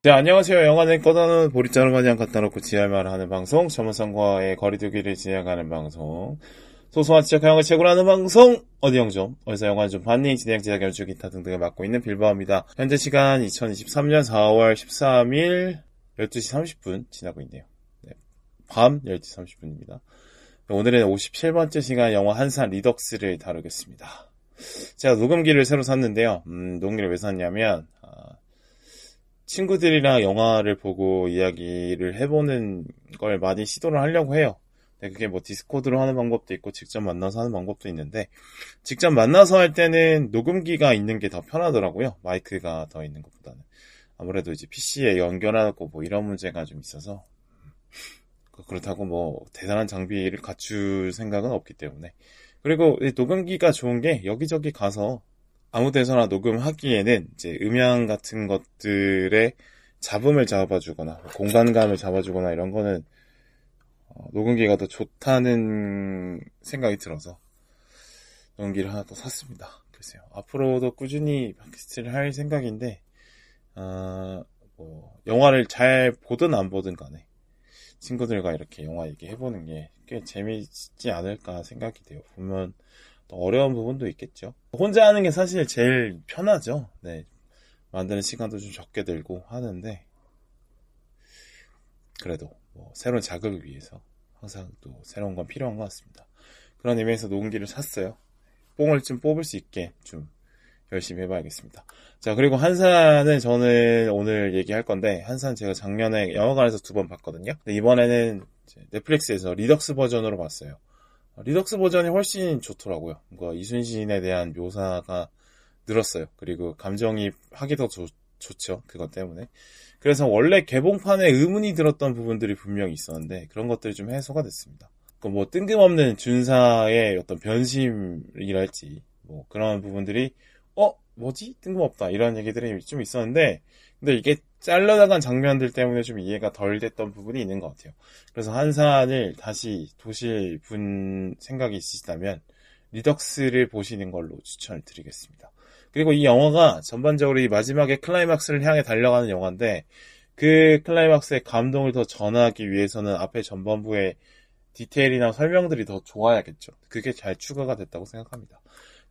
네, 안녕하세요. 영화는 꺼다놓은 보리자루 마냥 갖다 놓고 지랄만 하는 방송, 전문성과의 거리두기를 진행하는 방송, 소소한 지적 영화 최고로 하는 방송, 어디 영점, 어디서 영화는 좀 봤니, 진행, 제작, 연출, 기타 등등을 맡고 있는 빌바오입니다. 현재 시간 2023년 4월 13일 12시 30분 지나고 있네요. 네, 밤 12시 30분입니다. 오늘은 57번째 시간 영화 한산 리덕스를 다루겠습니다. 제가 녹음기를 새로 샀는데요. 녹음기를 왜 샀냐면, 친구들이랑 영화를 보고 이야기를 해보는 걸 많이 시도를 하려고 해요. 근데 그게 뭐 디스코드로 하는 방법도 있고 직접 만나서 하는 방법도 있는데, 직접 만나서 할 때는 녹음기가 있는 게 더 편하더라고요. 마이크가 더 있는 것보다는. 아무래도 이제 PC에 연결하고 뭐 이런 문제가 좀 있어서, 그렇다고 뭐 대단한 장비를 갖출 생각은 없기 때문에. 그리고 이 녹음기가 좋은 게 여기저기 가서 아무 데서나 녹음하기에는 이제 음향 같은 것들의 잡음을 잡아주거나 공간감을 잡아주거나 이런 거는 녹음기가 더 좋다는 생각이 들어서 녹음기를 하나 더 샀습니다. 글쎄요. 앞으로도 꾸준히 팟캐스트를 할 생각인데 뭐 영화를 잘 보든 안 보든 간에 친구들과 이렇게 영화 얘기해보는 게 꽤 재미있지 않을까 생각이 돼요. 보면 또 어려운 부분도 있겠죠. 혼자 하는 게 사실 제일 편하죠. 네. 만드는 시간도 좀 적게 들고 하는데, 그래도 뭐 새로운 자극을 위해서 항상 또 새로운 건 필요한 것 같습니다. 그런 의미에서 녹음기를 샀어요. 뽕을 좀 뽑을 수 있게 좀 열심히 해봐야겠습니다. 자, 그리고 한산은 저는 오늘 얘기할 건데, 한산 제가 작년에 영화관에서 2번 봤거든요. 근데 이번에는 넷플릭스에서 리덕스 버전으로 봤어요. 리덕스 버전이 훨씬 좋더라고요. 뭔가 이순신에 대한 묘사가 늘었어요. 그리고 감정이입하기 더 좋죠. 그것 때문에. 그래서 원래 개봉판에 의문이 들었던 부분들이 분명히 있었는데 그런 것들이 좀 해소가 됐습니다. 뭐 뜬금없는 준사의 어떤 변심이랄지 뭐 그런 부분들이 뭐지? 뜬금없다 이런 얘기들이 좀 있었는데, 근데 이게 잘라나간 장면들 때문에 좀 이해가 덜 됐던 부분이 있는 것 같아요. 그래서 한산을 다시 보실 분 생각이 있으시다면 리덕스를 보시는 걸로 추천을 드리겠습니다. 그리고 이 영화가 전반적으로 이 마지막에 클라이막스를 향해 달려가는 영화인데, 그 클라이막스의 감동을 더 전하기 위해서는 앞에 전반부의 디테일이나 설명들이 더 좋아야겠죠. 그게 잘 추가가 됐다고 생각합니다.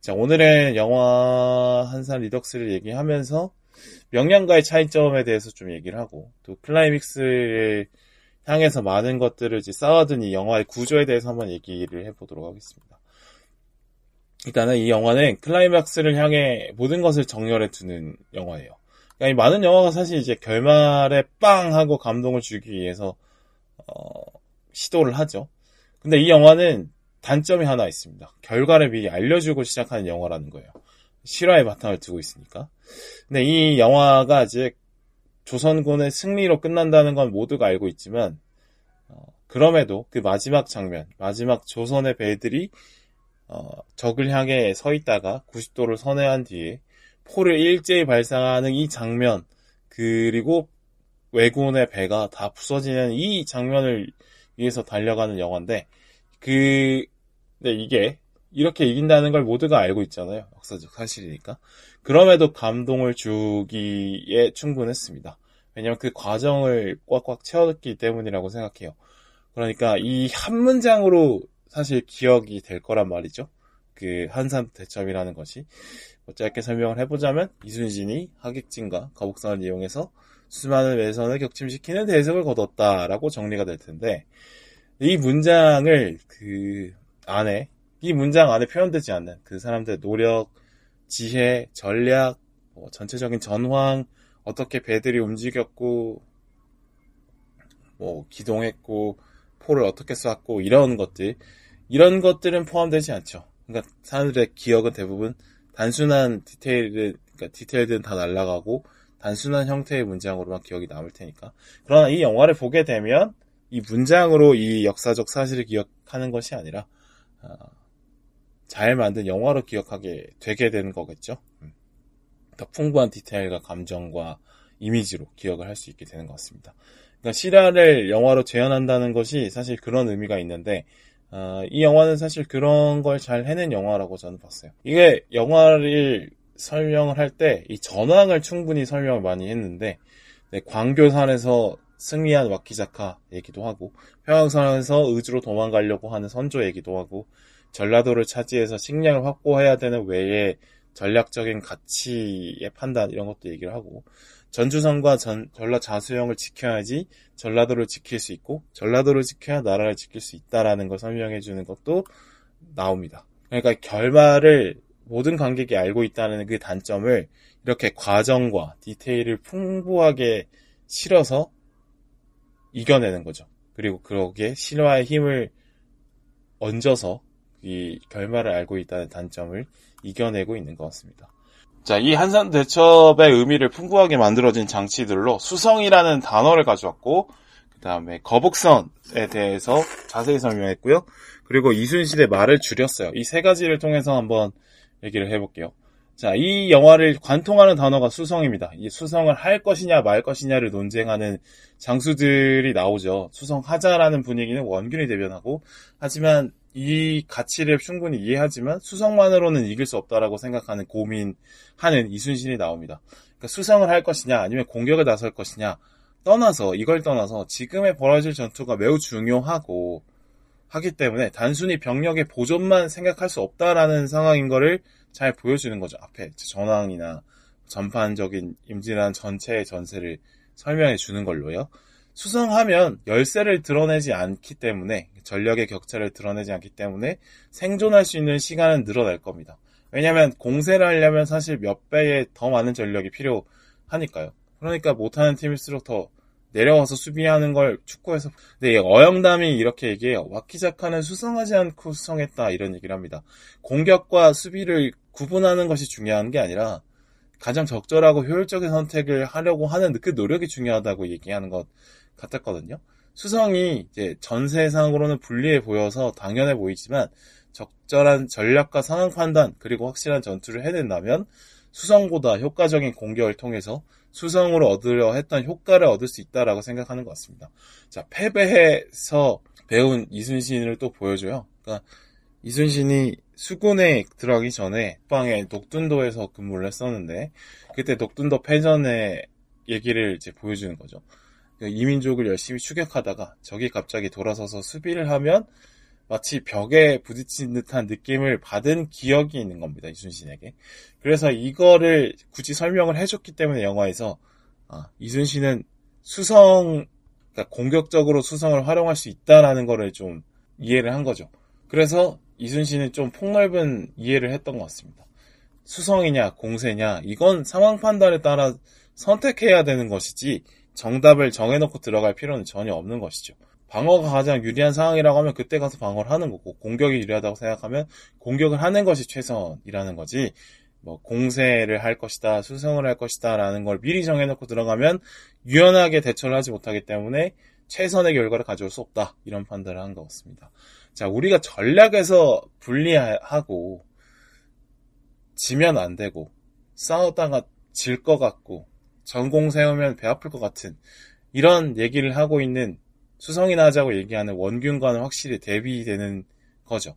자, 오늘은 영화 한산 리덕스를 얘기하면서 명량과의 차이점에 대해서 좀 얘기를 하고, 또 클라이맥스를 향해서 많은 것들을 이제 쌓아둔 이 영화의 구조에 대해서 한번 얘기를 해보도록 하겠습니다. 일단은 이 영화는 클라이맥스를 향해 모든 것을 정렬해 두는 영화예요. 그러니까 이 많은 영화가 사실 이제 결말에 빵 하고 감동을 주기 위해서 시도를 하죠. 근데 이 영화는 단점이 하나 있습니다. 결과를 미리 알려주고 시작하는 영화라는 거예요. 실화의 바탕을 두고 있으니까. 근데 이 영화가 이제 조선군의 승리로 끝난다는 건 모두가 알고 있지만, 그럼에도 그 마지막 장면, 마지막 조선의 배들이 적을 향해 서 있다가 90도를 선회한 뒤에 포를 일제히 발사하는 이 장면, 그리고 왜군의 배가 다 부서지는 이 장면을 위해서 달려가는 영화인데, 근데 이게 이렇게 이긴다는 걸 모두가 알고 있잖아요. 역사적 사실이니까. 그럼에도 감동을 주기에 충분했습니다. 왜냐면 그 과정을 꽉꽉 채웠기 때문이라고 생각해요. 그러니까 이 한 문장으로 사실 기억이 될 거란 말이죠. 그 한산 대첩이라는 것이. 짧게 설명을 해보자면 이순신이 하객진과 거북선을 이용해서 수많은 외선을 격침시키는 대승을 거뒀다라고 정리가 될 텐데, 이 문장을 이 문장 안에 표현되지 않는 그 사람들의 노력, 지혜, 전략, 전체적인 전황, 어떻게 배들이 움직였고, 기동했고, 포를 어떻게 쐈고, 이런 것들은 포함되지 않죠. 그러니까 사람들의 기억은 대부분 단순한 디테일들은 다 날아가고, 단순한 형태의 문장으로만 기억이 남을 테니까. 그러나 이 영화를 보게 되면, 이 문장으로 이 역사적 사실을 기억하는 것이 아니라 잘 만든 영화로 기억하게 되게 되는 거겠죠. 더 풍부한 디테일과 감정과 이미지로 기억을 할 수 있게 되는 것 같습니다. 그러니까 실화를 영화로 재현한다는 것이 사실 그런 의미가 있는데, 이 영화는 사실 그런 걸 잘 해낸 영화라고 저는 봤어요. 이게 영화를 설명을 할 때 이 전황을 충분히 설명을 많이 했는데, 네, 광교산에서 승리한 와키자카 얘기도 하고, 평양선에서 의주로 도망가려고 하는 선조 얘기도 하고, 전라도를 차지해서 식량을 확보해야 되는 외에 전략적인 가치의 판단 이런 것도 얘기를 하고, 전주성과 전라 자수영을 지켜야지 전라도를 지킬 수 있고, 전라도를 지켜야 나라를 지킬 수 있다라는 걸 설명해 주는 것도 나옵니다. 그러니까 결말을 모든 관객이 알고 있다는 그 단점을 이렇게 과정과 디테일을 풍부하게 실어서 이겨내는 거죠. 그리고 그러기에 신화의 힘을 얹어서 이 결말을 알고 있다는 단점을 이겨내고 있는 것 같습니다. 자, 이 한산대첩의 의미를 풍부하게 만들어진 장치들로 수성이라는 단어를 가져왔고, 그 다음에 거북선에 대해서 자세히 설명했고요. 그리고 이순신의 말을 줄였어요. 이 세 가지를 통해서 한번 얘기를 해볼게요. 자, 이 영화를 관통하는 단어가 수성입니다. 이 수성을 할 것이냐 말 것이냐를 논쟁하는 장수들이 나오죠. 수성하자라는 분위기는 원균이 대변하고, 하지만 이 가치를 충분히 이해하지만 수성만으로는 이길 수 없다라고 생각하는 고민하는 이순신이 나옵니다. 그러니까 수성을 할 것이냐 아니면 공격에 나설 것이냐 이걸 떠나서 지금의 벌어질 전투가 매우 중요하고 하기 때문에 단순히 병력의 보존만 생각할 수 없다라는 상황인 거를 잘 보여주는 거죠. 앞에 전황이나 전반적인 임진왜란 전체의 전세를 설명해 주는 걸로요. 수성하면 열세를 드러내지 않기 때문에, 전력의 격차를 드러내지 않기 때문에 생존할 수 있는 시간은 늘어날 겁니다. 왜냐하면 공세를 하려면 사실 몇 배의 더 많은 전력이 필요하니까요. 그러니까 못하는 팀일수록 더 내려와서 수비하는 걸 축구에서, 근데 어영담이 이렇게 얘기해요. 와키자카는 수성하지 않고 수성했다, 이런 얘기를 합니다. 공격과 수비를 구분하는 것이 중요한 게 아니라 가장 적절하고 효율적인 선택을 하려고 하는 그 노력이 중요하다고 얘기하는 것 같았거든요. 수성이 이제 전세상으로는 불리해 보여서 당연해 보이지만 적절한 전략과 상황 판단 그리고 확실한 전투를 해낸다면 수성보다 효과적인 공격을 통해서 수성으로 얻으려 했던 효과를 얻을 수 있다라고 생각하는 것 같습니다. 자, 패배해서 배운 이순신을 또 보여줘요. 그러니까 이순신이 수군에 들어가기 전에 북방의 녹둔도에서 근무를 했었는데, 그때 녹둔도 패전의 얘기를 이제 보여주는 거죠. 이민족을 열심히 추격하다가 적이 갑자기 돌아서서 수비를 하면 마치 벽에 부딪힌 듯한 느낌을 받은 기억이 있는 겁니다, 이순신에게. 그래서 이거를 굳이 설명을 해줬기 때문에 영화에서 이순신은 그러니까 공격적으로 수성을 활용할 수 있다라는 거를 좀 이해를 한 거죠. 그래서 이순신은 좀 폭넓은 이해를 했던 것 같습니다. 수성이냐 공세냐 이건 상황 판단에 따라 선택해야 되는 것이지 정답을 정해놓고 들어갈 필요는 전혀 없는 것이죠. 방어가 가장 유리한 상황이라고 하면 그때 가서 방어를 하는 거고, 공격이 유리하다고 생각하면 공격을 하는 것이 최선이라는 거지, 뭐 공세를 할 것이다, 수성을 할 것이다 라는 걸 미리 정해놓고 들어가면 유연하게 대처를 하지 못하기 때문에 최선의 결과를 가져올 수 없다, 이런 판단을 한 것 같습니다. 자, 우리가 전략에서 분리하고 지면 안 되고 싸우다가 질 것 같고 전공 세우면 배 아플 것 같은 이런 얘기를 하고 있는, 수성이나 하자고 얘기하는 원균과는 확실히 대비되는 거죠.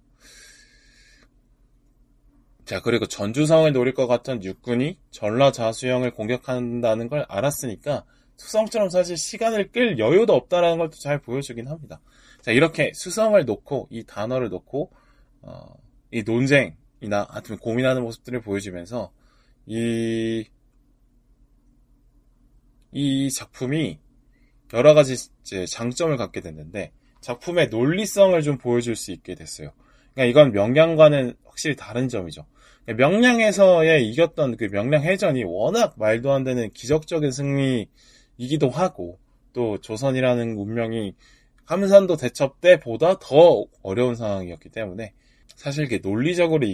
자, 그리고 전주성을 노릴 것 같던 육군이 전라 자수영을 공격한다는 걸 알았으니까 수성처럼 사실 시간을 끌 여유도 없다라는 걸 또 잘 보여주긴 합니다. 자, 이렇게 수성을 놓고 이 단어를 놓고 이 논쟁이나 하여튼 고민하는 모습들을 보여주면서 이 작품이 여러 가지 이제 장점을 갖게 됐는데, 작품의 논리성을 좀 보여줄 수 있게 됐어요. 그러니까 이건 명량과는 확실히 다른 점이죠. 명량에서의 이겼던 그 명량해전이 워낙 말도 안 되는 기적적인 승리이기도 하고, 또 조선이라는 운명이 함산도 대첩 때보다 더 어려운 상황이었기 때문에 사실 이게 논리적으로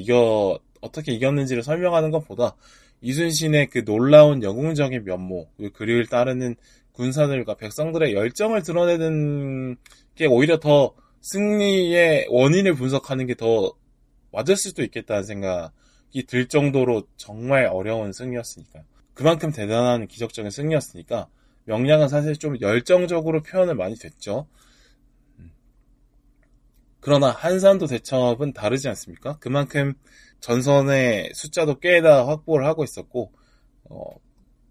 어떻게 이겼는지를 설명하는 것보다 이순신의 그 놀라운 영웅적인 면모, 그를 따르는 군사들과 백성들의 열정을 드러내는 게 오히려 더 승리의 원인을 분석하는 게 더 맞을 수도 있겠다는 생각이 들 정도로 정말 어려운 승리였으니까요. 그만큼 대단한 기적적인 승리였으니까 명량은 사실 좀 열정적으로 표현을 많이 됐죠. 그러나 한산도 대첩은 다르지 않습니까? 그만큼 전선의 숫자도 꽤나 확보를 하고 있었고,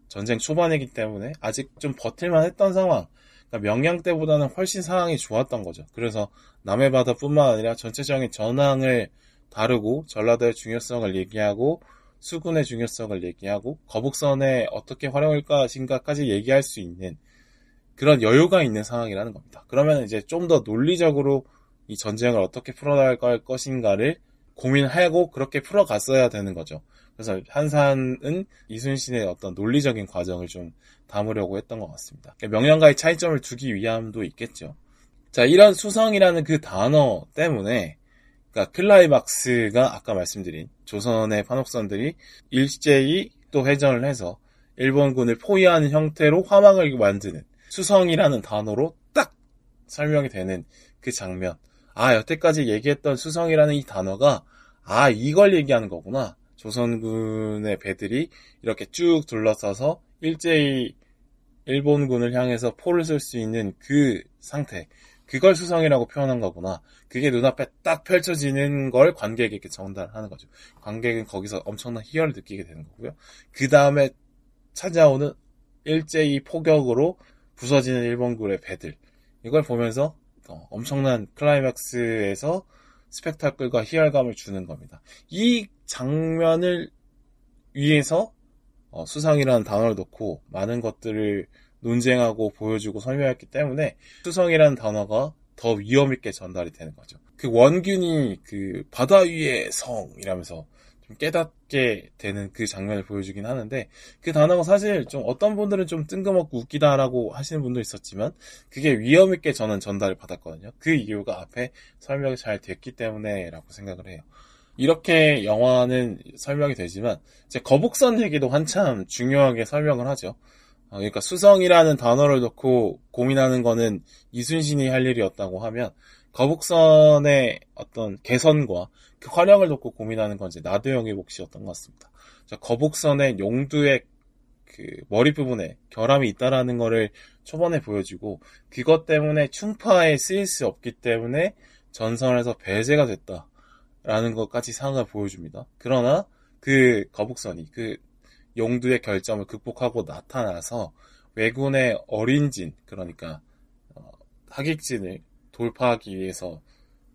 전쟁 초반이기 때문에 아직 좀 버틸만 했던 상황. 그러니까 명량 때보다는 훨씬 상황이 좋았던 거죠. 그래서 남해 바다뿐만 아니라 전체적인 전황을 다루고 전라도의 중요성을 얘기하고 수군의 중요성을 얘기하고 거북선에 어떻게 활용할 것인가까지 얘기할 수 있는 그런 여유가 있는 상황이라는 겁니다. 그러면 이제 좀 더 논리적으로 이 전쟁을 어떻게 풀어나갈 것인가를 고민하고 그렇게 풀어갔어야 되는 거죠. 그래서 한산은 이순신의 어떤 논리적인 과정을 좀 담으려고 했던 것 같습니다. 명량과의 차이점을 두기 위함도 있겠죠. 자, 이런 수성이라는 그 단어 때문에 그러니까 클라이막스가 아까 말씀드린 조선의 판옥선들이 일제히 또 회전을 해서 일본군을 포위하는 형태로 화막을 만드는 수성이라는 단어로 딱 설명이 되는 그 장면. 아, 여태까지 얘기했던 수성이라는 이 단어가 이걸 얘기하는 거구나. 조선군의 배들이 이렇게 쭉 둘러싸서 일제히 일본군을 향해서 포를 쏠 수 있는 그 상태. 그걸 수성이라고 표현한 거구나. 그게 눈앞에 딱 펼쳐지는 걸 관객에게 전달하는 거죠. 관객은 거기서 엄청난 희열을 느끼게 되는 거고요. 그 다음에 찾아오는 일제히 포격으로 부서지는 일본군의 배들. 이걸 보면서 엄청난 클라이맥스에서 스펙타클과 희열감을 주는 겁니다. 이 장면을 위해서 수성이라는 단어를 놓고 많은 것들을 논쟁하고 보여주고 설명했기 때문에 수성이라는 단어가 더 위험있게 전달이 되는 거죠. 그 원균이 그 바다 위의 성이라면서 좀 깨닫게 되는 그 장면을 보여주긴 하는데 그 단어가 사실 좀 어떤 분들은 좀 뜬금없고 웃기다라고 하시는 분도 있었지만 그게 위험있게 저는 전달을 받았거든요. 그 이유가 앞에 설명이 잘 됐기 때문에라고 생각을 해요. 이렇게 영화는 설명이 되지만 이제 거북선 얘기도 한참 중요하게 설명을 하죠. 그러니까 수성이라는 단어를 놓고 고민하는 거는 이순신이 할 일이었다고 하면 거북선의 어떤 개선과 그 활용을 놓고 고민하는 건 이제 나도영의 몫이었던 것 같습니다. 거북선의 용두의 그 머리 부분에 결함이 있다라는 거를 초반에 보여주고 그것 때문에 충파에 쓰일 수 없기 때문에 전선에서 배제가 됐다라는 것까지 상황을 보여줍니다. 그러나 그 거북선이 그 용두의 결점을 극복하고 나타나서 왜군의 어린 진, 그러니까 하객진을 돌파하기 위해서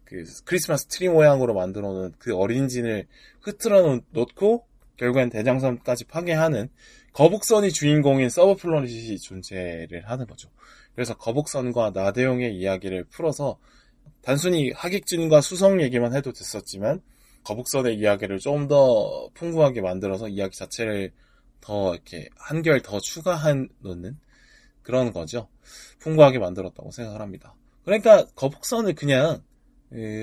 그 크리스마스 트리 모양으로 만들어 놓은 그 어린 진을 흐트러 놓고 결국엔 대장섬까지 파괴하는 거북선이 주인공인 서브플래닛이 존재를 하는 거죠. 그래서 거북선과 나대용의 이야기를 풀어서 단순히 하객진과 수성 얘기만 해도 됐었지만 거북선의 이야기를 좀 더 풍부하게 만들어서 이야기 자체를 더 이렇게 한결 더 추가한 놓는 그런 거죠. 풍부하게 만들었다고 생각을 합니다. 그러니까 거북선을 그냥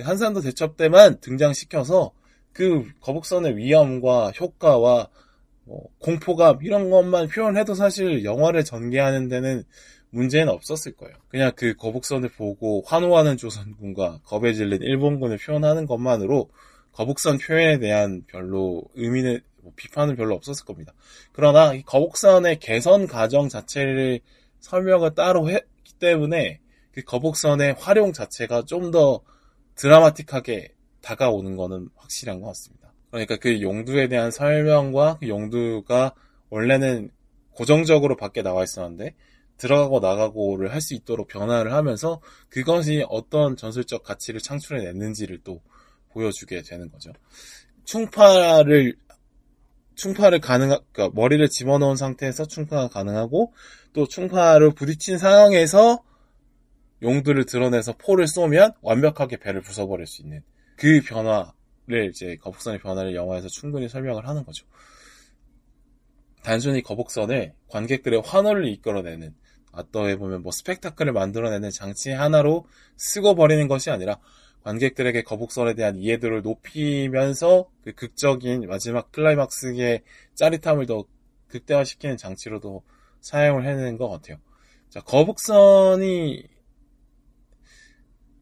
한산도 대첩 때만 등장시켜서 그 거북선의 위험과 효과와 공포감 이런 것만 표현해도 사실 영화를 전개하는 데는 문제는 없었을 거예요. 그냥 그 거북선을 보고 환호하는 조선군과 겁에 질린 일본군을 표현하는 것만으로 거북선 표현에 대한 별로 의미는 비판은 별로 없었을 겁니다. 그러나 이 거북선의 개선 과정 자체를 설명을 따로 했기 때문에 그 거북선의 활용 자체가 좀 더 드라마틱하게 다가오는 거는 확실한 것 같습니다. 그러니까 그 용두에 대한 설명과 그 용두가 원래는 고정적으로 밖에 나와 있었는데 들어가고 나가고를 할 수 있도록 변화를 하면서 그것이 어떤 전술적 가치를 창출해냈는지를 또 보여주게 되는 거죠. 충파를 그러니까 머리를 집어넣은 상태에서 충파가 가능하고 또 충파를 부딪힌 상황에서 용두를 드러내서 포를 쏘면 완벽하게 배를 부숴버릴 수 있는 그 변화를 이제 거북선의 변화를 영화에서 충분히 설명을 하는 거죠. 단순히 거북선을 관객들의 환호를 이끌어내는 어떠해 보면 스펙타클을 만들어내는 장치 하나로 쓰고 버리는 것이 아니라 관객들에게 거북선에 대한 이해도를 높이면서 그 극적인 마지막 클라이막스의 짜릿함을 더 극대화시키는 장치로도 사용을 해내는 것 같아요. 자, 거북선이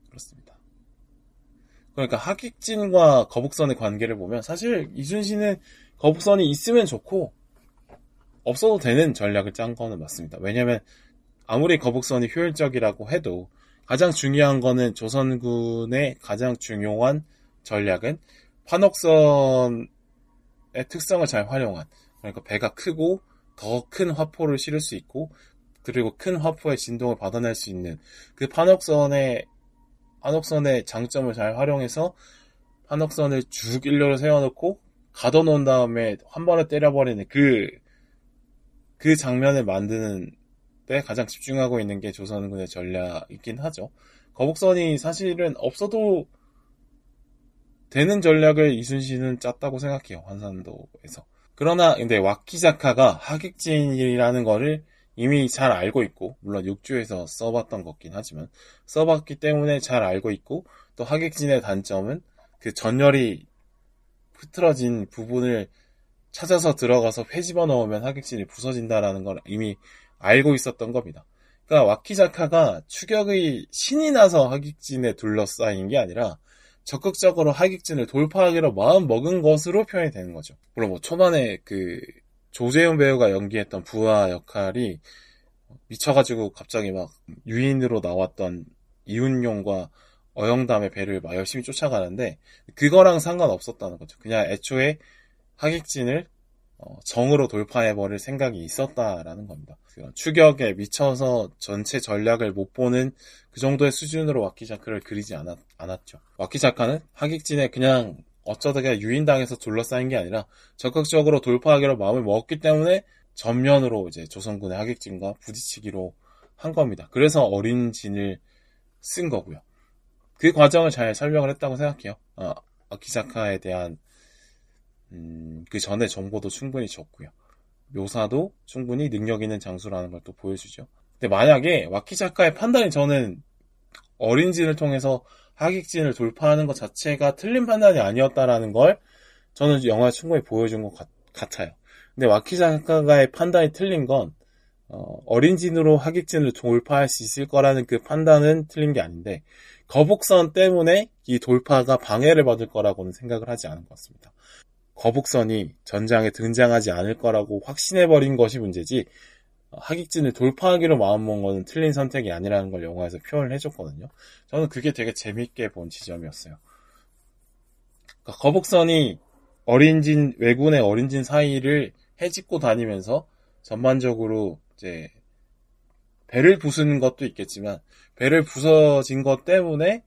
그렇습니다. 그러니까 하객진과 거북선의 관계를 보면 사실 이순신은 거북선이 있으면 좋고 없어도 되는 전략을 짠 거는 맞습니다. 왜냐하면 아무리 거북선이 효율적이라고 해도 가장 중요한 거는 조선군의 가장 중요한 전략은 판옥선의 특성을 잘 활용한, 그러니까 배가 크고 더 큰 화포를 실을 수 있고, 그리고 큰 화포의 진동을 받아낼 수 있는 그 판옥선의 장점을 잘 활용해서 판옥선을 쭉 일렬로 세워놓고 가둬놓은 다음에 한 번에 때려버리는 그 장면을 만드는 데 가장 집중하고 있는 게 조선군의 전략이긴 하죠. 거북선이 사실은 없어도 되는 전략을 이순신은 짰다고 생각해요. 환산도에서. 그러나 근데 와키자카가 하객진이라는 거를 이미 잘 알고 있고, 물론 육주에서 써봤던 거긴 하지만 써봤기 때문에 잘 알고 있고, 또 하객진의 단점은 그 전열이 흐트러진 부분을 찾아서 들어가서 회집어 넣으면 하객진이 부서진다라는 걸 이미 알고 있었던 겁니다. 그러니까 와키자카가 추격의 신이 나서 하객진에 둘러싸인 게 아니라 적극적으로 하객진을 돌파하기로 마음 먹은 것으로 표현이 되는 거죠. 물론 뭐 초반에 그 조재훈 배우가 연기했던 부하 역할이 미쳐가지고 갑자기 막 유인으로 나왔던 이훈용과 어영담의 배를 막 열심히 쫓아가는데 그거랑 상관없었다는 거죠. 그냥 애초에 하객진을 정으로 돌파해버릴 생각이 있었다라는 겁니다. 추격에 미쳐서 전체 전략을 못 보는 그 정도의 수준으로 와키자카를 그리지 않았죠. 와키자카는 하객진에 그냥 어쩌다가 유인당해서 둘러싸인 게 아니라 적극적으로 돌파하기로 마음을 먹었기 때문에 전면으로 이제 조선군의 하객진과 부딪히기로 한 겁니다. 그래서 어린 진을 쓴 거고요. 그 과정을 잘 설명을 했다고 생각해요. 와키자카에 대한 그 전에 정보도 충분히 줬고요. 묘사도 충분히 능력 있는 장수라는 걸 또 보여주죠. 근데 만약에 와키자카의 판단이 저는 어린 진을 통해서 하객진을 돌파하는 것 자체가 틀린 판단이 아니었다라는 걸 저는 영화에 충분히 보여준 것 같아요. 근데 와키자카의 판단이 틀린 건 어린 진으로 하객진을 돌파할 수 있을 거라는 그 판단은 틀린 게 아닌데 거북선 때문에 이 돌파가 방해를 받을 거라고는 생각을 하지 않은 것 같습니다. 거북선이 전장에 등장하지 않을 거라고 확신해버린 것이 문제지 하객진을 돌파하기로 마음먹은 것은 틀린 선택이 아니라는 걸 영화에서 표현을 해줬거든요. 저는 그게 되게 재밌게 본 지점이었어요. 그러니까 거북선이 왜군의 어린진 사이를 헤집고 다니면서 전반적으로 이제 배를 부수는 것도 있겠지만 배를 부서진 것 때문에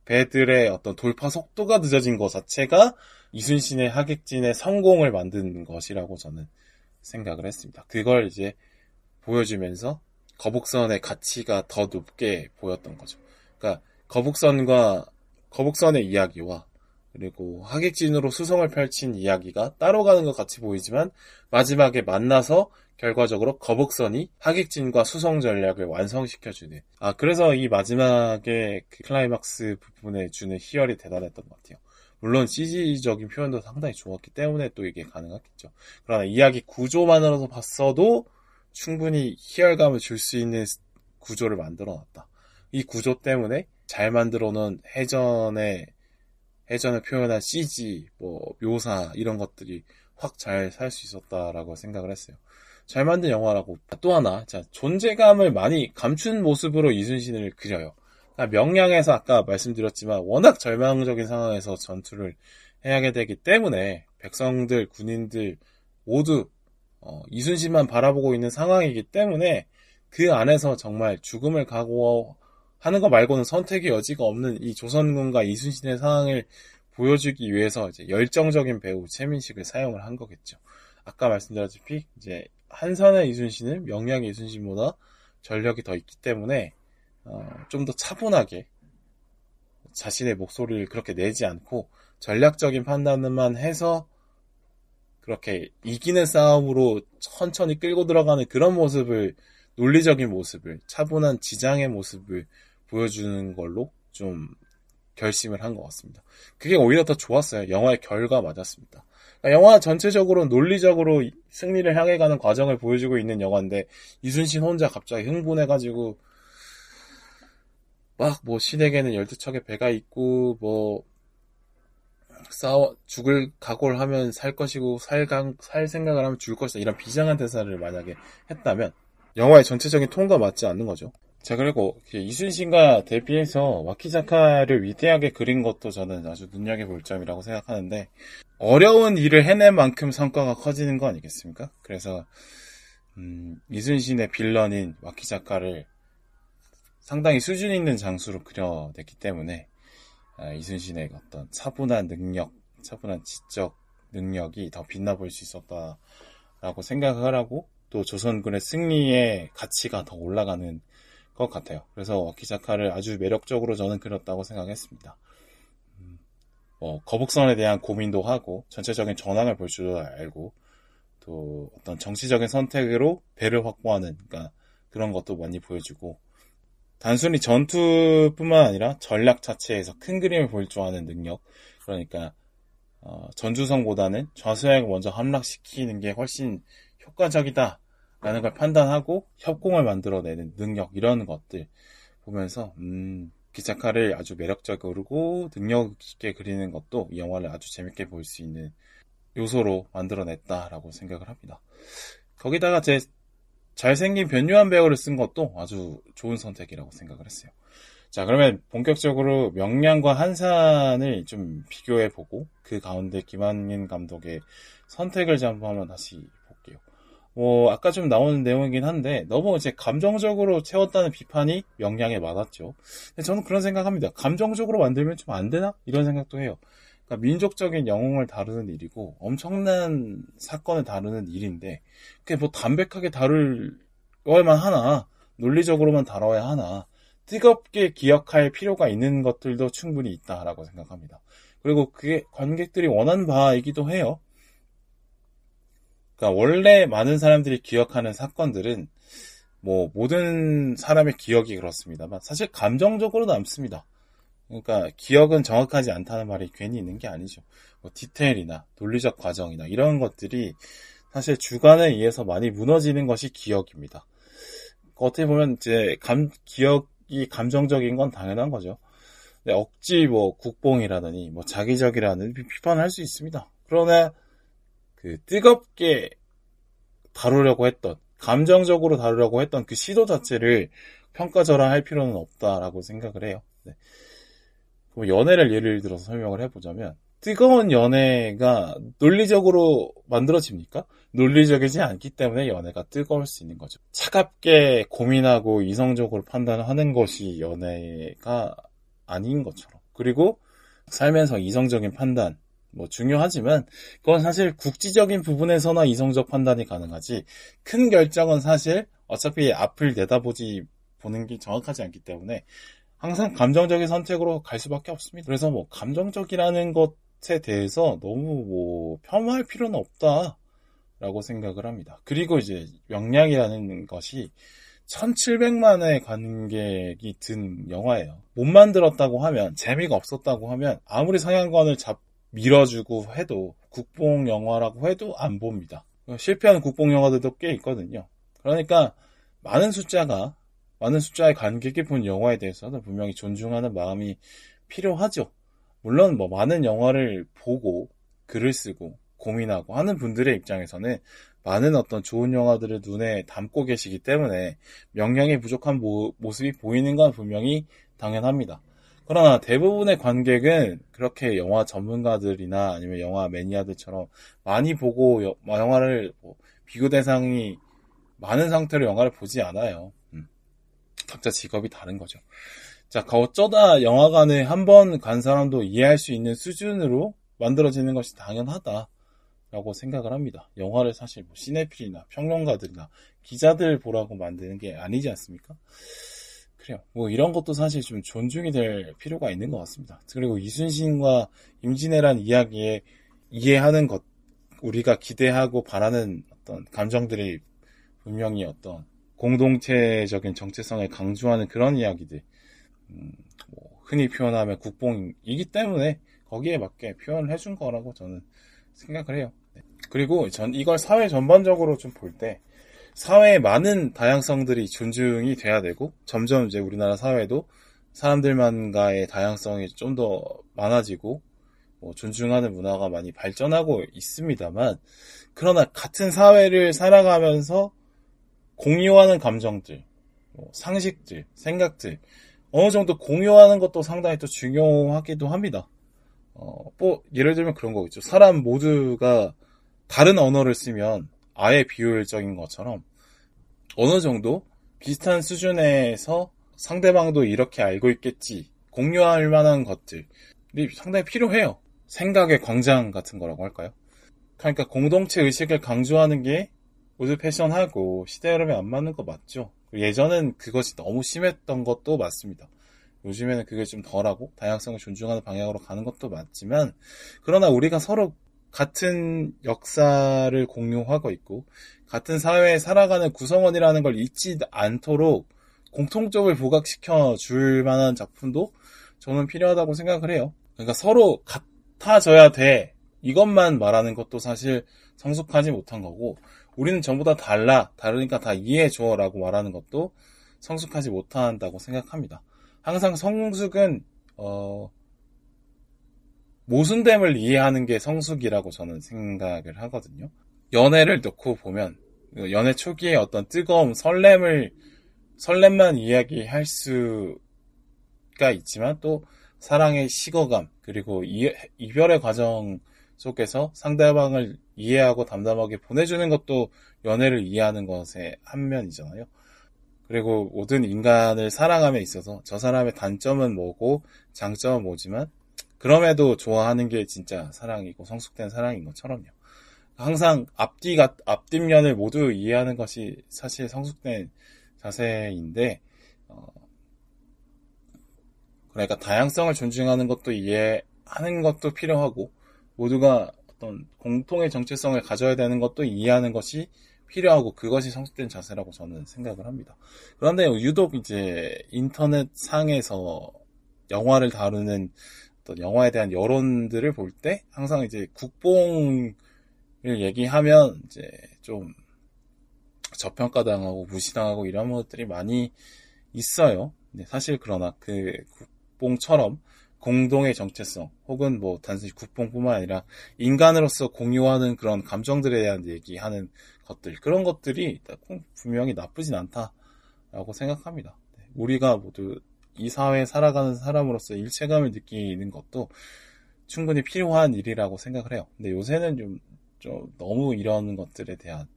배들의 어떤 돌파 속도가 늦어진 것 자체가 이순신의 하객진의 성공을 만드는 것이라고 저는 생각을 했습니다. 그걸 이제 보여주면서 거북선의 가치가 더 높게 보였던 거죠. 그러니까 거북선의 이야기와 그리고 하객진으로 수성을 펼친 이야기가 따로 가는 것 같이 보이지만 마지막에 만나서 결과적으로 거북선이 하객진과 수성 전략을 완성시켜주는 그래서 이 마지막에 그 클라이막스 부분에 주는 희열이 대단했던 것 같아요. 물론 CG적인 표현도 상당히 좋았기 때문에 또 이게 가능했겠죠. 그러나 이야기 구조만으로도 봤어도 충분히 희열감을 줄 수 있는 구조를 만들어놨다. 이 구조 때문에 잘 만들어놓은 해전을 표현한 CG, 묘사 이런 것들이 확 잘 살 수 있었다라고 생각을 했어요. 잘 만든 영화라고. 또 하나, 존재감을 많이 감춘 모습으로 이순신을 그려요. 명량에서 아까 말씀드렸지만 워낙 절망적인 상황에서 전투를 해야 되기 때문에 백성들, 군인들 모두 이순신만 바라보고 있는 상황이기 때문에 그 안에서 정말 죽음을 각오하는 것 말고는 선택의 여지가 없는 이 조선군과 이순신의 상황을 보여주기 위해서 이제 열정적인 배우 최민식을 사용을 한 거겠죠. 아까 말씀드렸다시피 이제 한산의 이순신은 명량의 이순신보다 전력이 더 있기 때문에 좀 더 차분하게 자신의 목소리를 그렇게 내지 않고 전략적인 판단만 해서 그렇게 이기는 싸움으로 천천히 끌고 들어가는 그런 모습을, 논리적인 모습을, 차분한 지장의 모습을 보여주는 걸로 좀 결심을 한 것 같습니다. 그게 오히려 더 좋았어요. 영화의 결과 맞았습니다. 영화 전체적으로 논리적으로 승리를 향해 가는 과정을 보여주고 있는 영화인데 이순신 혼자 갑자기 흥분해가지고 막 신에게는 12척의 배가 있고 죽을 각오를 하면 살 것이고 살 생각을 하면 죽을 것이다 이런 비장한 대사를 만약에 했다면 영화의 전체적인 톤과 맞지 않는 거죠. 자, 그리고 이순신과 대비해서 와키자카를 위대하게 그린 것도 저는 아주 눈여겨볼 점이라고 생각하는데 어려운 일을 해낸 만큼 성과가 커지는 거 아니겠습니까? 그래서 이순신의 빌런인 와키자카를 상당히 수준 있는 장수로 그려냈기 때문에 이순신의 어떤 차분한 지적 능력이 더 빛나 보일 수 있었다라고 생각을 하고, 또 조선군의 승리의 가치가 더 올라가는 것 같아요. 그래서 와키자카를 아주 매력적으로 저는 그렸다고 생각했습니다. 거북선에 대한 고민도 하고, 전체적인 전황을 볼 줄도 알고, 또 어떤 정치적인 선택으로 배를 확보하는, 그러니까 그런 것도 많이 보여주고, 단순히 전투뿐만 아니라 전략 자체에서 큰 그림을 볼 줄 아는 능력, 그러니까 전주성보다는 좌수양을 먼저 함락시키는 게 훨씬 효과적이다라는 걸 판단하고 협공을 만들어내는 능력, 이런 것들 보면서 기차카를 아주 매력적이고 능력 있게 그리는 것도 이 영화를 아주 재밌게 볼 수 있는 요소로 만들어냈다라고 생각을 합니다. 거기다가 제 잘생긴 변요한 배우를 쓴 것도 아주 좋은 선택이라고 생각을 했어요. 자, 그러면 본격적으로 명량과 한산을 좀 비교해보고, 그 가운데 김한민 감독의 선택을 한번 다시 볼게요. 아까 좀 나오는 내용이긴 한데, 너무 이제 감정적으로 채웠다는 비판이 명량에 맞았죠. 근데 저는 그런 생각합니다. 감정적으로 만들면 좀 안 되나? 이런 생각도 해요. 그러니까 민족적인 영웅을 다루는 일이고, 엄청난 사건을 다루는 일인데, 그게 뭐 담백하게 다뤄야만 하나, 논리적으로만 다뤄야 하나, 뜨겁게 기억할 필요가 있는 것들도 충분히 있다라고 생각합니다. 그리고 그게 관객들이 원하는 바이기도 해요. 그러니까 원래 많은 사람들이 기억하는 사건들은 뭐 모든 사람의 기억이 그렇습니다만 사실 감정적으로 남습니다. 그러니까 기억은 정확하지 않다는 말이 괜히 있는 게 아니죠. 뭐 디테일이나 논리적 과정이나 이런 것들이 사실 주관에 의해서 많이 무너지는 것이 기억입니다. 어떻게 보면 이제 기억이 감정적인 건 당연한 거죠. 억지 국뽕이라더니 자기적이라는 비판을 할 수 있습니다. 그러나 그 뜨겁게 다루려고 했던, 감정적으로 다루려고 했던 그 시도 자체를 평가절하할 필요는 없다라고 생각을 해요. 네. 연애를 예를 들어서 설명을 해보자면, 뜨거운 연애가 논리적으로 만들어집니까? 논리적이지 않기 때문에 연애가 뜨거울 수 있는 거죠. 차갑게 고민하고 이성적으로 판단하는 것이 연애가 아닌 것처럼. 그리고 살면서 이성적인 판단, 중요하지만 그건 사실 국지적인 부분에서나 이성적 판단이 가능하지, 큰 결정은 사실 어차피 앞을 보는 게 정확하지 않기 때문에 항상 감정적인 선택으로 갈 수밖에 없습니다. 그래서 감정적이라는 것에 대해서 너무 폄하할 필요는 없다라고 생각을 합니다. 그리고 이제 명량이라는 것이 1700만의 관객이 든 영화예요. 못 만들었다고 하면, 재미가 없었다고 하면, 아무리 상영관을 밀어주고 해도, 국뽕 영화라고 해도 안 봅니다. 실패한 국뽕 영화들도 꽤 있거든요. 그러니까 많은 숫자의 관객이 본 영화에 대해서는 분명히 존중하는 마음이 필요하죠. 물론 많은 영화를 보고 글을 쓰고 고민하고 하는 분들의 입장에서는 많은 어떤 좋은 영화들을 눈에 담고 계시기 때문에 명량이 부족한 모습이 보이는 건 분명히 당연합니다. 그러나 대부분의 관객은 그렇게 영화 전문가들이나 아니면 영화 매니아들처럼 많이 보고 영화를 비교 대상이 많은 상태로 영화를 보지 않아요. 각자 직업이 다른 거죠. 자, 어쩌다 영화관에 한 번 간 사람도 이해할 수 있는 수준으로 만들어지는 것이 당연하다라고 생각을 합니다. 영화를 사실 시네필이나 평론가들이나 기자들 보라고 만드는 게 아니지 않습니까? 그래요. 이런 것도 사실 좀 존중이 될 필요가 있는 것 같습니다. 그리고 이순신과 임진왜란 이야기에 이해하는 것, 우리가 기대하고 바라는 어떤 감정들이 분명히 어떤 공동체적인 정체성을 강조하는 그런 이야기들, 흔히 표현하면 국뽕이기 때문에 거기에 맞게 표현을 해준 거라고 저는 생각을 해요. 네. 그리고 이걸 사회 전반적으로 좀 볼 때, 사회의 많은 다양성들이 존중이 돼야 되고, 점점 이제 우리나라 사회도 사람들만과의 다양성이 좀 더 많아지고, 존중하는 문화가 많이 발전하고 있습니다만, 그러나 같은 사회를 살아가면서 공유하는 감정들, 상식들, 생각들, 어느 정도 공유하는 것도 상당히 또 중요하기도 합니다. 예를 들면 그런 거겠죠. 사람 모두가 다른 언어를 쓰면 아예 비효율적인 것처럼 어느 정도 비슷한 수준에서 상대방도 이렇게 알고 있겠지, 공유할 만한 것들이 상당히 필요해요. 생각의 광장 같은 거라고 할까요? 그러니까 공동체 의식을 강조하는 게 올드 패션하고 시대 흐름에 안 맞는 거 맞죠? 예전엔 그것이 너무 심했던 것도 맞습니다. 요즘에는 그게 좀 덜하고 다양성을 존중하는 방향으로 가는 것도 맞지만, 그러나 우리가 서로 같은 역사를 공유하고 있고 같은 사회에 살아가는 구성원이라는 걸 잊지 않도록 공통점을 부각시켜 줄 만한 작품도 저는 필요하다고 생각을 해요. 그러니까 서로 같아져야 돼, 이것만 말하는 것도 사실 성숙하지 못한 거고, 우리는 전부 다 다르니까 다 이해해줘 라고 말하는 것도 성숙하지 못한다고 생각합니다. 항상 성숙은 모순됨을 이해하는 게 성숙이라고 저는 생각을 하거든요. 연애를 놓고 보면 연애 초기에 어떤 뜨거움, 설렘만 이야기할 수가 있지만, 또 사랑의 식어감, 그리고 이별의 과정 속에서 상대방을 이해하고 담담하게 보내주는 것도 연애를 이해하는 것의 한 면이잖아요. 그리고 모든 인간을 사랑함에 있어서 저 사람의 단점은 뭐고 장점은 뭐지만 그럼에도 좋아하는 게 진짜 사랑이고 성숙된 사랑인 것처럼요. 항상 앞뒷면을 모두 이해하는 것이 사실 성숙된 자세인데, 그러니까 다양성을 존중하는 것도 이해하는 것도 필요하고, 모두가 어떤 공통의 정체성을 가져야 되는 것도 이해하는 것이 필요하고, 그것이 성숙된 자세라고 저는 생각을 합니다. 그런데 유독 이제 인터넷 상에서 영화를 다루는 어떤 영화에 대한 여론들을 볼 때 항상 이제 국뽕을 얘기하면 이제 좀 저평가당하고 무시당하고 이런 것들이 많이 있어요. 사실 그러나 그 국뽕처럼 공동의 정체성, 혹은 뭐 단순히 국뽕뿐만 아니라 인간으로서 공유하는 그런 감정들에 대한 얘기하는 것들, 그런 것들이 분명히 나쁘진 않다라고 생각합니다. 우리가 모두 이 사회에 살아가는 사람으로서 일체감을 느끼는 것도 충분히 필요한 일이라고 생각을 해요. 근데 요새는 좀 너무 이런 것들에 대한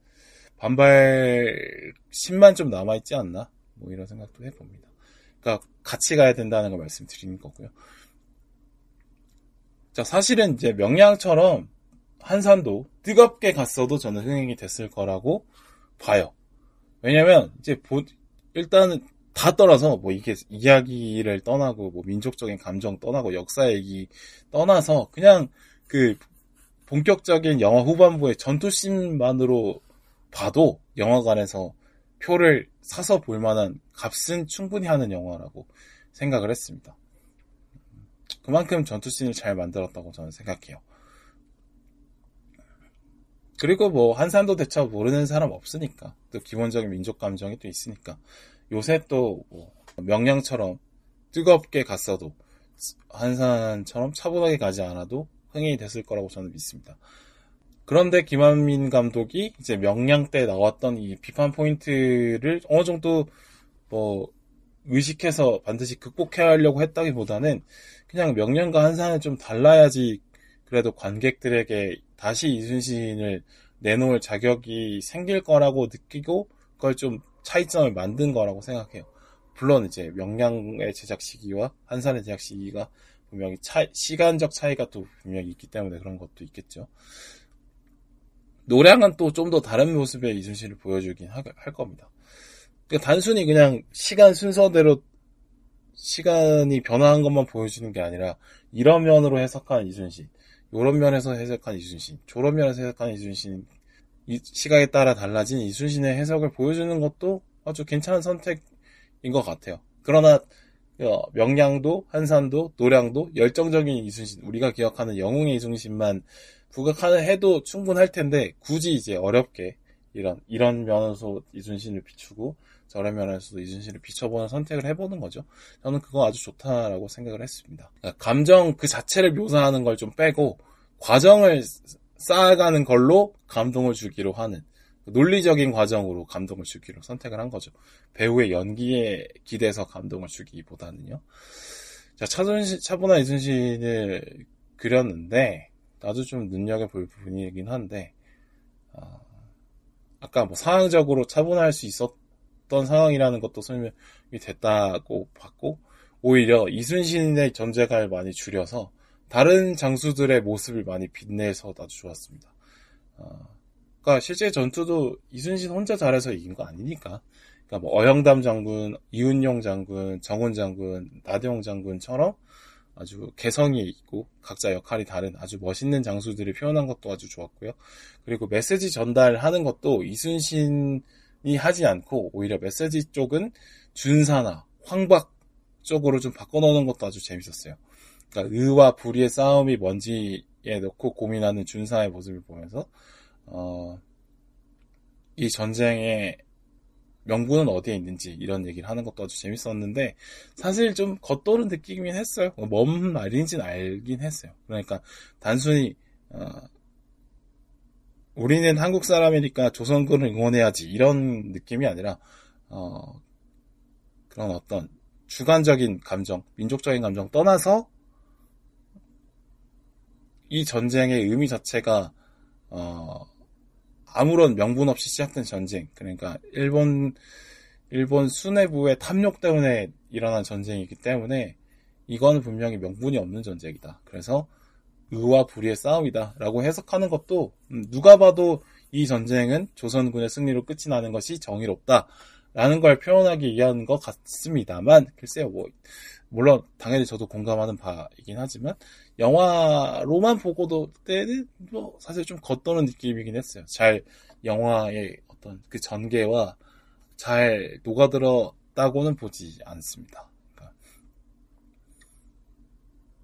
반발심만 좀 남아있지 않나? 뭐 이런 생각도 해봅니다. 그러니까 같이 가야 된다는 걸 말씀드리는 거고요. 자, 사실은 이제 명량처럼 한산도 뜨겁게 갔어도 저는 흥행이 됐을 거라고 봐요. 왜냐면 이제 일단은 다 떠나서 뭐 이게 이야기를 떠나고 뭐 민족적인 감정 떠나고 역사 얘기 떠나서 그냥 그 본격적인 영화 후반부의 전투씬만으로 봐도 영화관에서 표를 사서 볼 만한 값은 충분히 하는 영화라고 생각을 했습니다. 그만큼 전투씬을 잘 만들었다고 저는 생각해요. 그리고 뭐 한산도 대처 모르는 사람 없으니까, 또 기본적인 민족 감정이 또 있으니까 요새 또 뭐 명량처럼 뜨겁게 갔어도 한산처럼 차분하게 가지 않아도 흥행이 됐을 거라고 저는 믿습니다. 그런데 김한민 감독이 이제 명량 때 나왔던 이 비판 포인트를 어느 정도 뭐 의식해서 반드시 극복해야 하려고 했다기보다는 그냥 명량과 한산은 좀 달라야지 그래도 관객들에게 다시 이순신을 내놓을 자격이 생길 거라고 느끼고 그걸 좀 차이점을 만든 거라고 생각해요. 물론 이제 명량의 제작 시기와 한산의 제작 시기가 분명히 시간적 차이가 또 분명히 있기 때문에 그런 것도 있겠죠. 노량은 또 좀 더 다른 모습의 이순신을 보여주긴 할 겁니다. 그러니까 단순히 그냥 시간 순서대로 시간이 변화한 것만 보여주는 게 아니라 이런 면으로 해석한 이순신, 요런 면에서 해석한 이순신, 저런 면에서 해석한 이순신, 이 시각에 따라 달라진 이순신의 해석을 보여주는 것도 아주 괜찮은 선택인 것 같아요. 그러나 명량도 한산도 노량도 열정적인 이순신, 우리가 기억하는 영웅의 이순신만 부각하는 해도 충분할 텐데 굳이 이제 어렵게 이런 면에서 이순신을 비추고 저런 면에서도 이순신을 비춰보는 선택을 해보는 거죠. 저는 그거 아주 좋다라고 생각을 했습니다. 그러니까 감정 그 자체를 묘사하는 걸 좀 빼고 과정을 쌓아가는 걸로 감동을 주기로 하는, 논리적인 과정으로 감동을 주기로 선택을 한 거죠. 배우의 연기에 기대서 감동을 주기보다는요. 자, 차분한 이순신을 그렸는데 나도 좀 눈여겨볼 부분이긴 한데 아까 뭐 상황적으로 차분할 수 있었던 상황이라는 것도 설명이 됐다고 봤고 오히려 이순신의 존재감을 많이 줄여서 다른 장수들의 모습을 많이 빛내서 아주 좋았습니다. 그러니까 실제 전투도 이순신 혼자 잘해서 이긴 거 아니니까. 그러니까 뭐 어영담 장군, 이윤용 장군, 정훈 장군, 나대용 장군처럼 아주 개성이 있고 각자 역할이 다른 아주 멋있는 장수들이 표현한 것도 아주 좋았고요. 그리고 메시지 전달하는 것도 이순신이 하지 않고 오히려 메시지 쪽은 준사나 황박 쪽으로 좀 바꿔놓는 것도 아주 재밌었어요. 그러니까 의와 불의의 싸움이 뭔지에 넣고 고민하는 준사의 모습을 보면서 이 전쟁의 명분은 어디에 있는지 이런 얘기를 하는 것도 아주 재밌었는데 사실 좀 겉도는 느낌이긴 했어요. 뭔 말인지는 알긴 했어요. 그러니까 단순히 우리는 한국 사람이니까 조선군을 응원해야지 이런 느낌이 아니라 그런 어떤 주관적인 감정, 민족적인 감정 떠나서 이 전쟁의 의미 자체가 아무런 명분 없이 시작된 전쟁, 그러니까 일본 수뇌부의 탐욕 때문에 일어난 전쟁이기 때문에 이거는 분명히 명분이 없는 전쟁이다. 그래서 의와 불의의 싸움이다 라고 해석하는 것도 누가 봐도 이 전쟁은 조선군의 승리로 끝이 나는 것이 정의롭다 라는 걸 표현하기 위한 것 같습니다만 글쎄요, 뭐 물론 당연히 저도 공감하는 바이긴 하지만 영화로만 보고도 때는 뭐 사실 좀 겉도는 느낌이긴 했어요. 잘 영화의 어떤 그 전개와 잘 녹아들었다고는 보지 않습니다.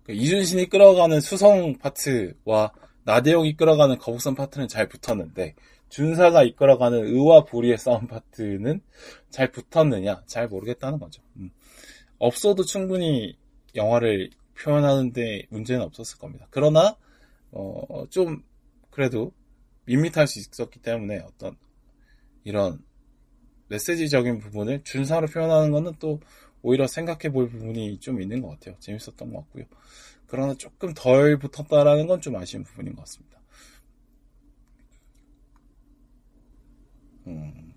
그러니까 이순신이 끌어가는 수성 파트와 나대용이 끌어가는 거북선 파트는 잘 붙었는데 준사가 이끌어가는 의와 불의의 싸움 파트는 잘 붙었느냐 잘 모르겠다는 거죠. 없어도 충분히 영화를 표현하는데 문제는 없었을 겁니다. 그러나 좀 그래도 밋밋할 수 있었기 때문에 어떤 이런 메시지적인 부분을 준사로 표현하는 것은 또 오히려 생각해 볼 부분이 좀 있는 것 같아요. 재밌었던 것 같고요. 그러나 조금 덜 붙었다라는 건 좀 아쉬운 부분인 것 같습니다.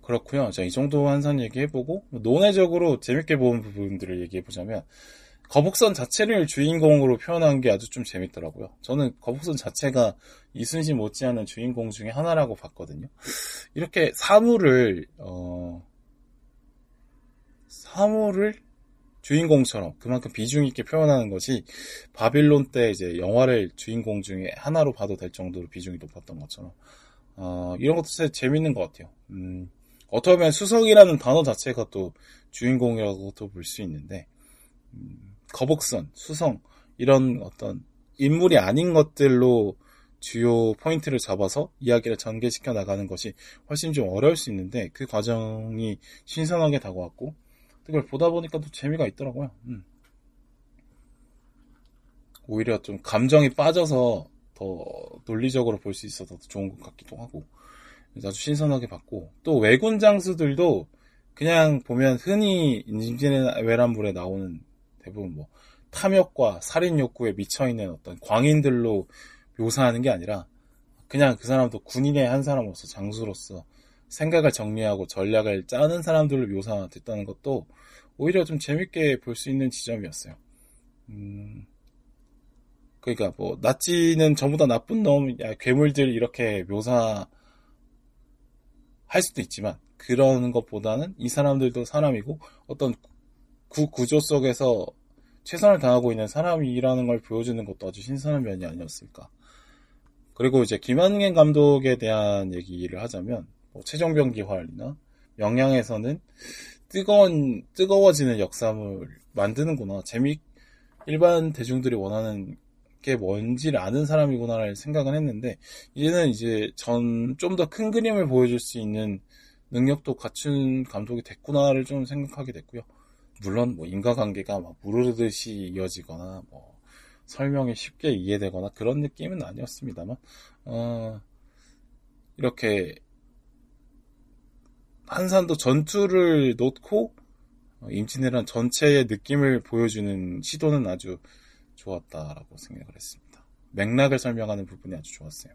그렇고요. 자, 이 정도 한산 얘기해보고 논외적으로 재밌게 본 부분들을 얘기해보자면 거북선 자체를 주인공으로 표현한 게 아주 좀 재밌더라고요. 저는 거북선 자체가 이순신 못지않은 주인공 중에 하나라고 봤거든요. 이렇게 사물을 주인공처럼 그만큼 비중 있게 표현하는 것이 바빌론 때 이제 영화를 주인공 중에 하나로 봐도 될 정도로 비중이 높았던 것처럼 이런 것도 진짜 재밌는 것 같아요. 어떻게 보면 수성이라는 단어 자체가 또 주인공이라고도 볼 수 있는데 거북선, 수성 이런 어떤 인물이 아닌 것들로 주요 포인트를 잡아서 이야기를 전개시켜 나가는 것이 훨씬 좀 어려울 수 있는데 그 과정이 신선하게 다가왔고 그걸 보다 보니까 또 재미가 있더라고요. 오히려 좀 감정이 빠져서 더 논리적으로 볼 수 있어서 더 좋은 것 같기도 하고 아주 신선하게 봤고 또 왜군 장수들도 그냥 보면 흔히 임진왜란물에 나오는 대부분 뭐 탐욕과 살인 욕구에 미쳐있는 어떤 광인들로 묘사하는 게 아니라 그냥 그 사람도 군인의 한 사람으로서 장수로서 생각을 정리하고 전략을 짜는 사람들로 묘사됐다는 것도 오히려 좀 재밌게 볼 수 있는 지점이었어요. 그러니까 뭐 나치는 전부 다 나쁜 놈, 괴물들 이렇게 묘사할 수도 있지만 그러는 것보다는 이 사람들도 사람이고 어떤 구조 속에서 최선을 다하고 있는 사람이라는 걸 보여주는 것도 아주 신선한 면이 아니었을까. 그리고 이제 김한길 감독에 대한 얘기를 하자면 뭐 최종병기활이나 명량에서는 뜨거워지는 역사물 만드는구나. 일반 대중들이 원하는 게 뭔지를 아는 사람이구나를 생각은 했는데 이제는 이제 좀 더 큰 그림을 보여줄 수 있는 능력도 갖춘 감독이 됐구나를 좀 생각하게 됐고요. 물론 뭐 인과관계가 막 무르르듯이 이어지거나 뭐 설명이 쉽게 이해되거나 그런 느낌은 아니었습니다만 이렇게 한산도 전투를 놓고 임진왜란 전체의 느낌을 보여주는 시도는 아주 좋았다라고 생각을 했습니다. 맥락을 설명하는 부분이 아주 좋았어요.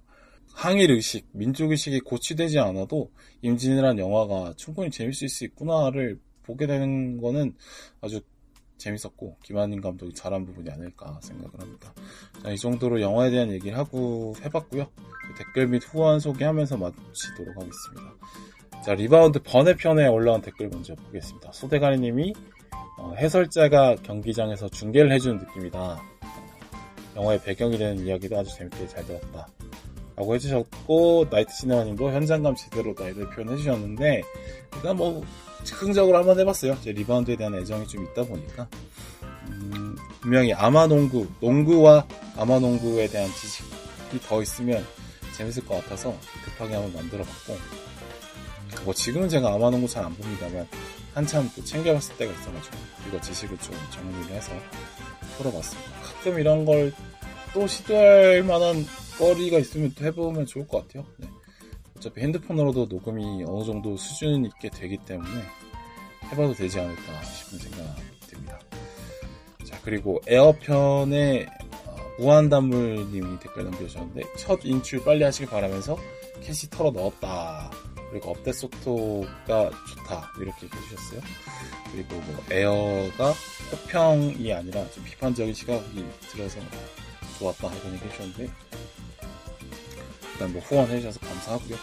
항일의식, 민족의식이 고취되지 않아도 임진왜란 영화가 충분히 재밌을 수 있구나를 보게 되는 거는 아주 재밌었고 김한림 감독이 잘한 부분이 아닐까 생각을 합니다. 자, 이 정도로 영화에 대한 얘기를 해봤고요. 댓글 및 후원 소개하면서 마치도록 하겠습니다. 자, 리바운드 번외편에 올라온 댓글 먼저 보겠습니다. 소대가리님이 해설자가 경기장에서 중계를 해주는 느낌이다. 영화의 배경이 되는 이야기도 아주 재밌게 잘 들었다 라고 해주셨고, 나이트 시네마님도 현장감 제대로다 이렇게 표현해주셨는데, 일단 뭐 즉흥적으로 한번 해봤어요. 제 리바운드에 대한 애정이 좀 있다 보니까 분명히 농구와 아마농구에 대한 지식이 더 있으면 재밌을 것 같아서 급하게 한번 만들어봤고, 뭐 지금은 제가 아마농구 잘 안 봅니다만 한참 또 챙겨봤을 때가 있어가지고 이거 지식을 좀 정리를 해서 풀어봤습니다. 가끔 이런 걸 또 시도할 만한 거리가 있으면 또 해보면 좋을 것 같아요. 네. 어차피 핸드폰으로도 녹음이 어느 정도 수준 있게 되기 때문에 해봐도 되지 않을까 싶은 생각이 듭니다. 자, 그리고 에어편에 무한단물님이 댓글 남겨주셨는데, 첫 인출 빨리 하시길 바라면서 캐시 털어 넣었다. 그리고 업데이트 소프트가 좋다. 이렇게 해주셨어요. 그리고 뭐 에어가 호평이 아니라 좀 비판적인 시각이 들어서 좋았다. 이런 얘기 해주셨는데, 일단 뭐 후원해주셔서 감사하고요.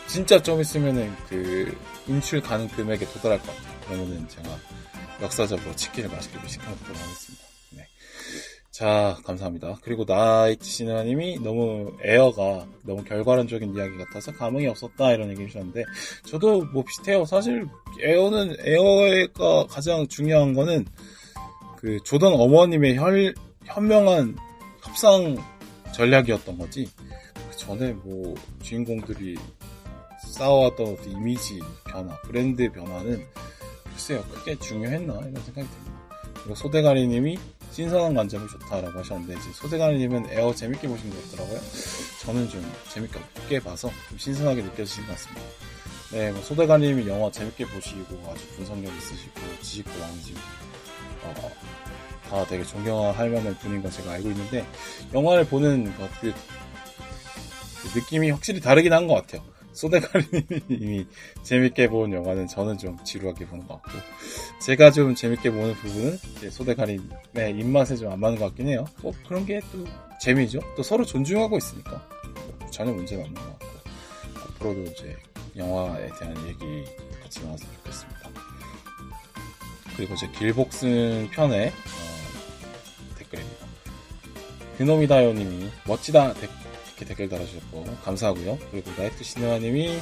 진짜 좀 있으면은 그 인출 가능 금액에 도달할 것 같아요. 그러면은 제가 역사적으로 치킨을 맛있게 시켜먹도록 하겠습니다. 네. 자, 감사합니다. 그리고 나이트 시네마님이 에어가 너무 결과론적인 이야기 같아서 감흥이 없었다 이런 얘기 해주셨는데, 저도 뭐 비슷해요. 사실 에어가 가장 중요한 거는 그 조던 어머님의 현명한 협상 전략이었던 거지, 그 전에 뭐 주인공들이 쌓아왔던 이미지 변화, 브랜드 변화는 글쎄요, 크게 중요했나 이런 생각이 듭니다. 그리고 소대가리님이 신선한 관점이 좋다라고 하셨는데, 이제 소대가리님은 에어 재밌게 보신 것 같더라고요. 저는 좀 재밌게 봐서 좀 신선하게 느껴지신 것 같습니다. 네, 뭐 소대가리님이 영화 재밌게 보시고 아주 분석력 있으시고 지식도 많으시고 다 되게 존경할 만한 분인 거 제가 알고 있는데, 영화를 보는 그 느낌이 확실히 다르긴 한 것 같아요. 소대가리님이 재밌게 본 영화는 저는 좀 지루하게 보는 것 같고, 제가 좀 재밌게 보는 부분은 이제 소대가리님의 입맛에 좀 안 맞는 것 같긴 해요. 뭐 그런 게 또 재미죠. 또 서로 존중하고 있으니까 전혀 문제는 없는 것 같고, 앞으로도 이제 영화에 대한 얘기 같이 나왔으면 좋겠습니다. 그리고 제 길복슨 편의 댓글입니다. 그놈이다요님이 멋지다 이렇게 댓글 달아주셨고 감사하고요. 그리고 나이트 시네마님이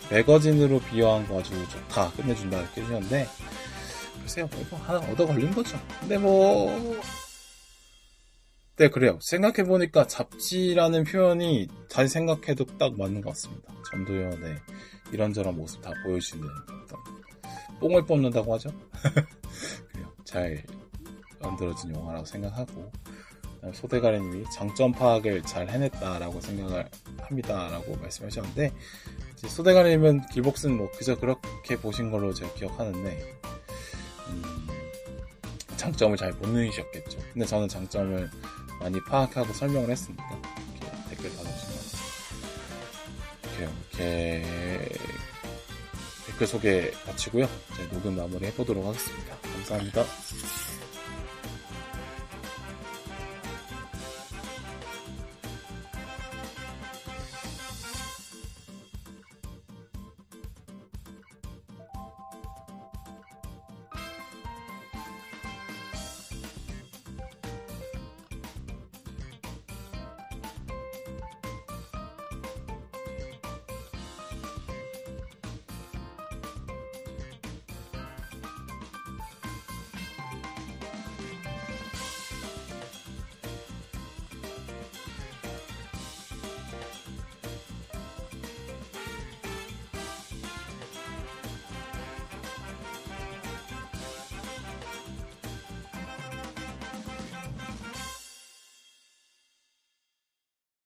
매거진으로 비유한 거 아주 좋다, 끝내준다 이렇게 해주셨는데, 글쎄요, 이거 하나 얻어 걸린 거죠. 근데 네, 그래요. 생각해보니까 잡지라는 표현이 다시 생각해도 딱 맞는 것 같습니다. 전도연의 이런저런 모습 다 보여주는 어떤 뽕을 뽑는다고 하죠. 그래요. 잘 만들어진 영화라고 생각하고, 소대가리님이 장점 파악을 잘 해냈다라고 생각을 합니다라고 말씀하셨는데, 소대가리님은 길복슨 뭐 그저 그렇게 보신 걸로 제가 기억하는데, 장점을 잘 못 느끼셨겠죠. 근데 저는 장점을 많이 파악하고 설명을 했으니까 이렇게 댓글 달아주시면 이렇게 댓글 소개 마치고요. 이제 녹음 마무리 해보도록 하겠습니다. 감사합니다.